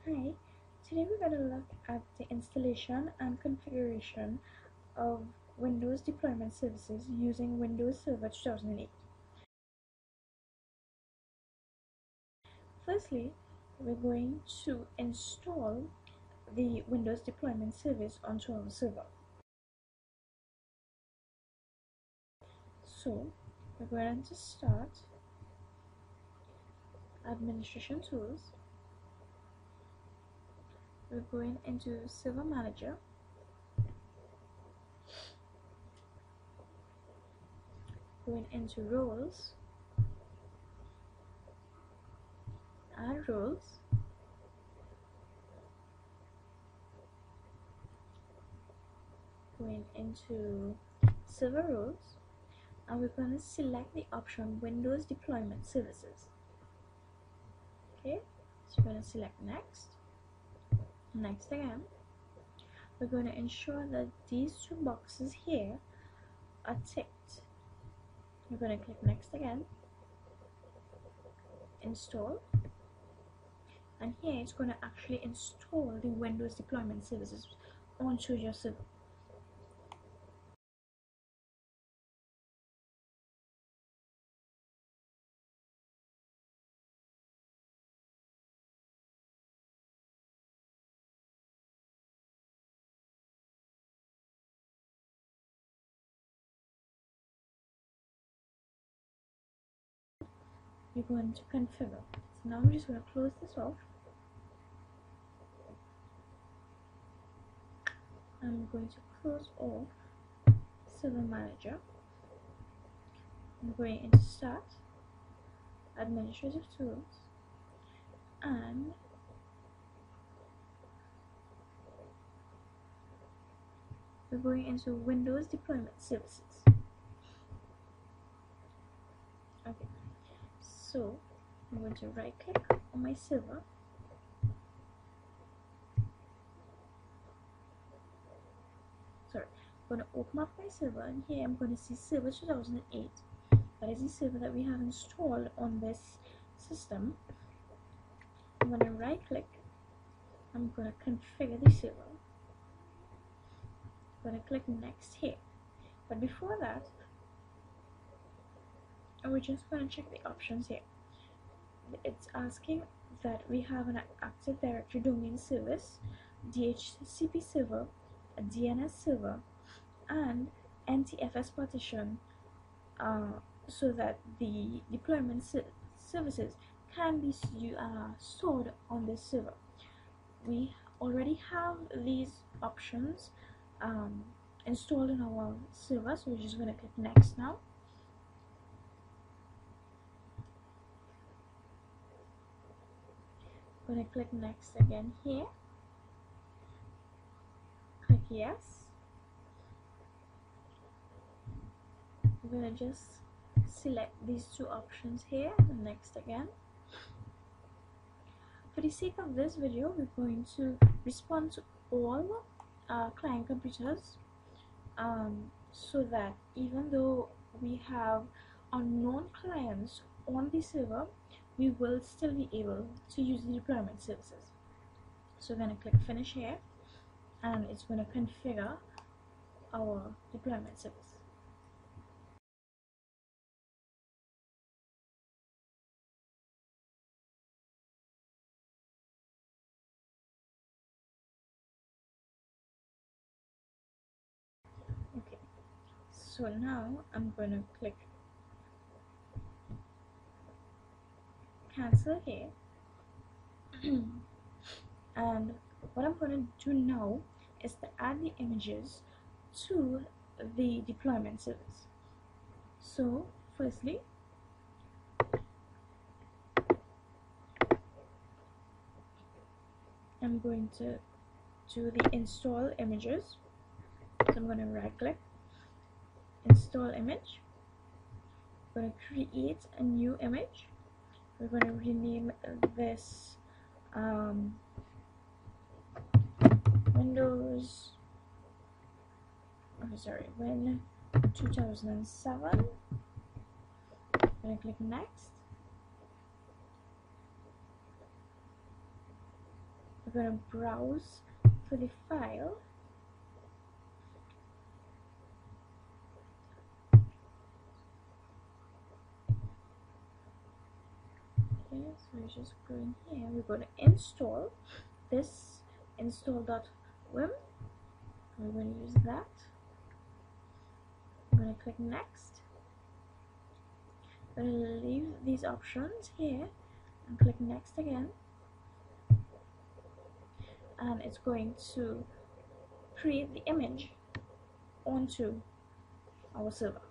Hi, today we're going to look at the installation and configuration of Windows deployment services using Windows Server 2008. Firstly, we're going to install the Windows deployment service onto our server. So, we're going to start Administration Tools. We're going into Server Manager. Going into Roles, Add Roles. Going into Server Roles, and we're going to select the option Windows Deployment Services. Okay, so we're going to select next again. We're going to ensure that these two boxes here are ticked. We're going to click next again, install, and here it's going to actually install the Windows Deployment Services onto your server. We're going to configure. So now I'm just going to close this off. I'm going to close off Server Manager. I'm going into Start, Administrative Tools, and we're going into Windows Deployment Services. Okay, so I'm going to right click on my server. Sorry, I'm going to open up my server, and here I'm going to see Server 2008. That is the server that we have installed on this system. I'm going to right click. I'm going to configure the server. I'm going to click next here. But before that, we're just going to check the options here. It's asking that we have an Active Directory domain service, DHCP server, a DNS server, and NTFS partition, so that the deployment services can be stored on this server. We already have these options installed in our server, so we're just going to click next now. I'm going to click next again here. Click yes. I'm going to just select these two options here and next again. For the sake of this video, we're going to respond to all client computers, so that even though we have unknown clients on the server, we will still be able to use the deployment services. So we're going to click finish here, and it's going to configure our deployment service. Okay, so now I'm going to click cancel here. And what I'm going to do now is to add the images to the deployment service. So firstly, I'm going to do the install images. So I'm going to right click, install image. I'm going to create a new image. We're going to rename this Windows, Win 2007. I'm going to click next. we're going to browse for the file. Okay, so we're just going here, we're going to install this install.wim. We're going to use that. I'm going to click next. I'm going to leave these options here and click next again, and it's going to create the image onto our server.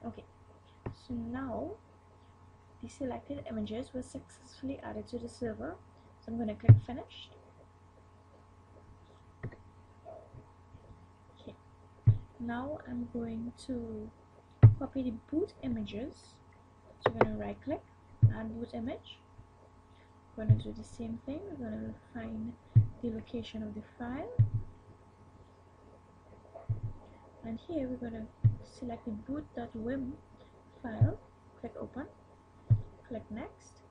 Okay, so now the selected images were successfully added to the server. So I'm going to click finish. Okay, now I'm going to copy the boot images. So I'm going to right click, add boot image. We're going to do the same thing. We're going to find the location of the file, and here we're going to select the boot.wim file, click open, click next.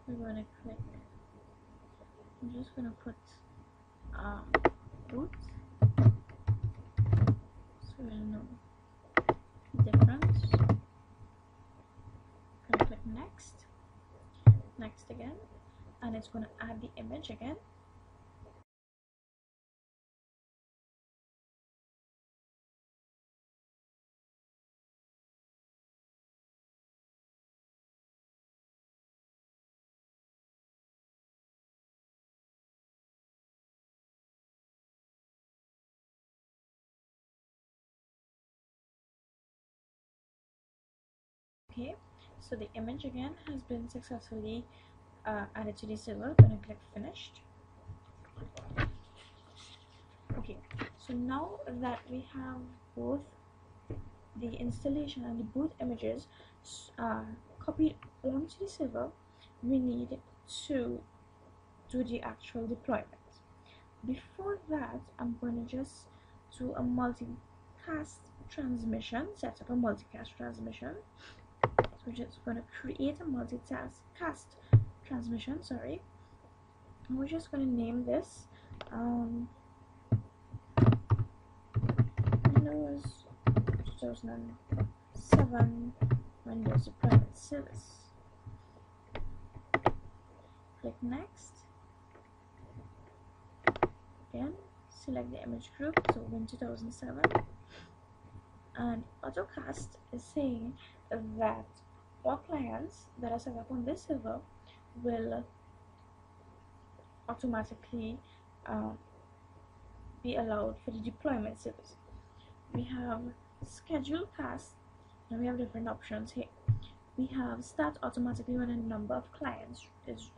We're going to click, I'm just going to put boot so we'll know the difference. I'm going to click next again, and it's going to add the image again. Okay, so the image again has been successfully added to the server. I'm going to click finished. Okay, so now that we have both the installation and the boot images copied onto the server, we need to do the actual deployment. Before that, I'm going to just do a multicast transmission, set up a multicast transmission. So we're just going to create a multicast transmission, and we're just going to name this Windows 2007 Windows Deployment Service. Click next. Again, select the image group, so Win 2007, and AutoCast is saying that all clients that are set up on this server will automatically be allowed for the deployment service. We have schedule cast, and we have different options here. We have start automatically when a number of clients is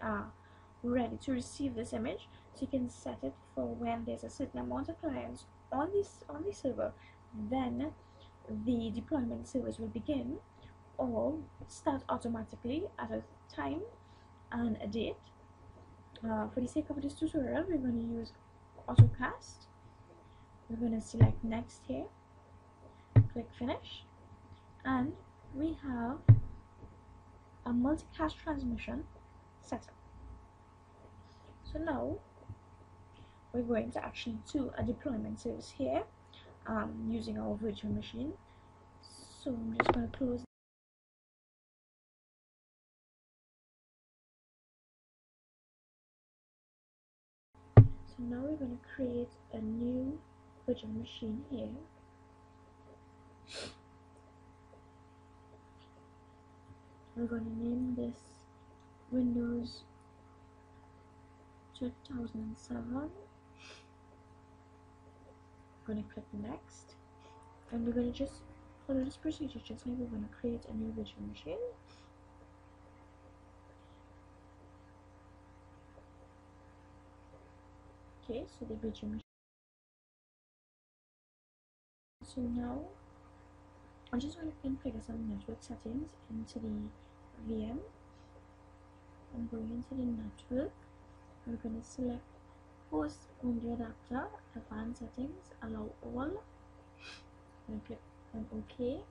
ready to receive this image, so you can set it for when there's a certain amount of clients on the server, then the deployment service will begin, or start automatically at a time and a date. For the sake of this tutorial, we're going to use AutoCast. We're going to select next here, click finish, and we have a multicast transmission setup. So now we're going to actually do a deployment service here using our virtual machine. So I'm just going to close. So now we're going to create a new virtual machine here. We're going to name this Windows 2007. We're going to click next, and we're going to just follow this procedure just like we're going to create a new virtual machine. Okay, so the virtual machine. So now I just want to configure some network settings into the VM. I'm going into the network. We're going to select host only adapter, advanced settings, allow all. I'm going to click on OK.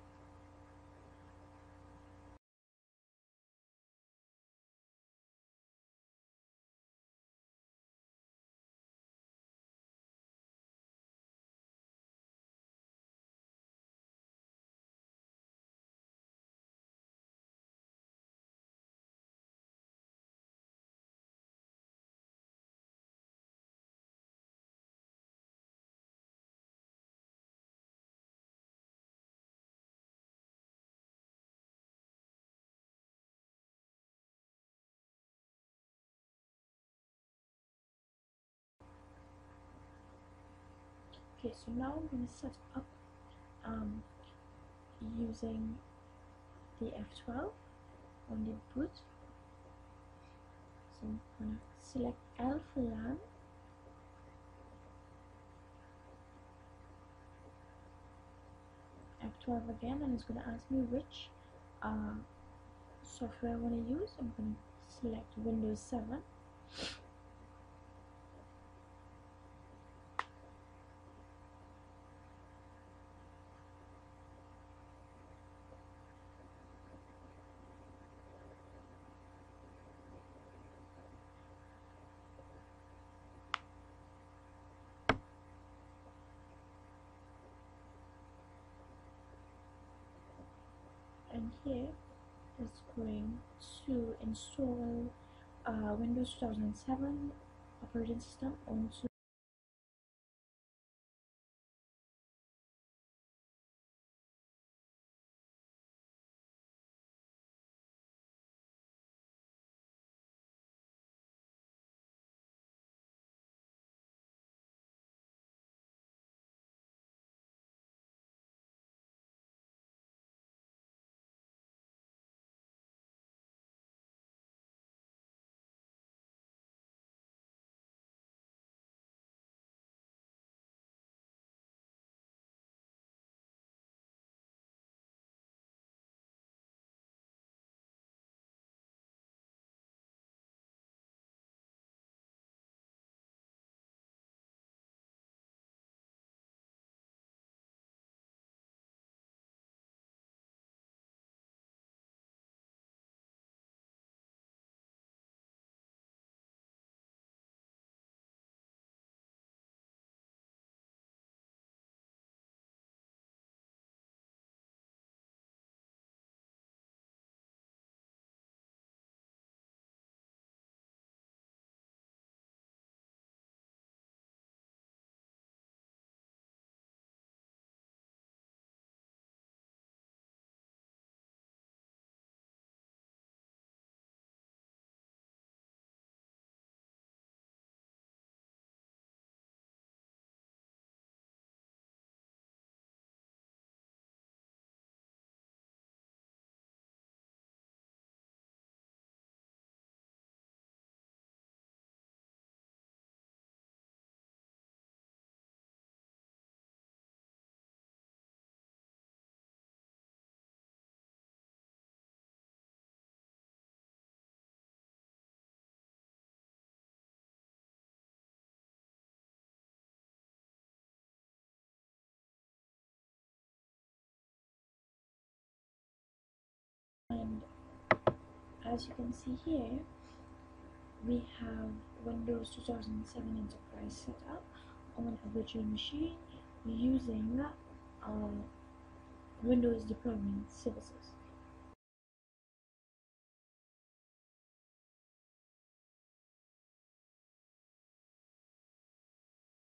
Okay, so now I'm going to set up using the F12 on the boot. So I'm going to select L for LAN, F12 again, and it's going to ask me which software I want to use. I'm going to select Windows 7. And here is going to install Windows 2007 operating system onto and as you can see here, we have Windows 2007 Enterprise set up on a virtual machine using Windows deployment services.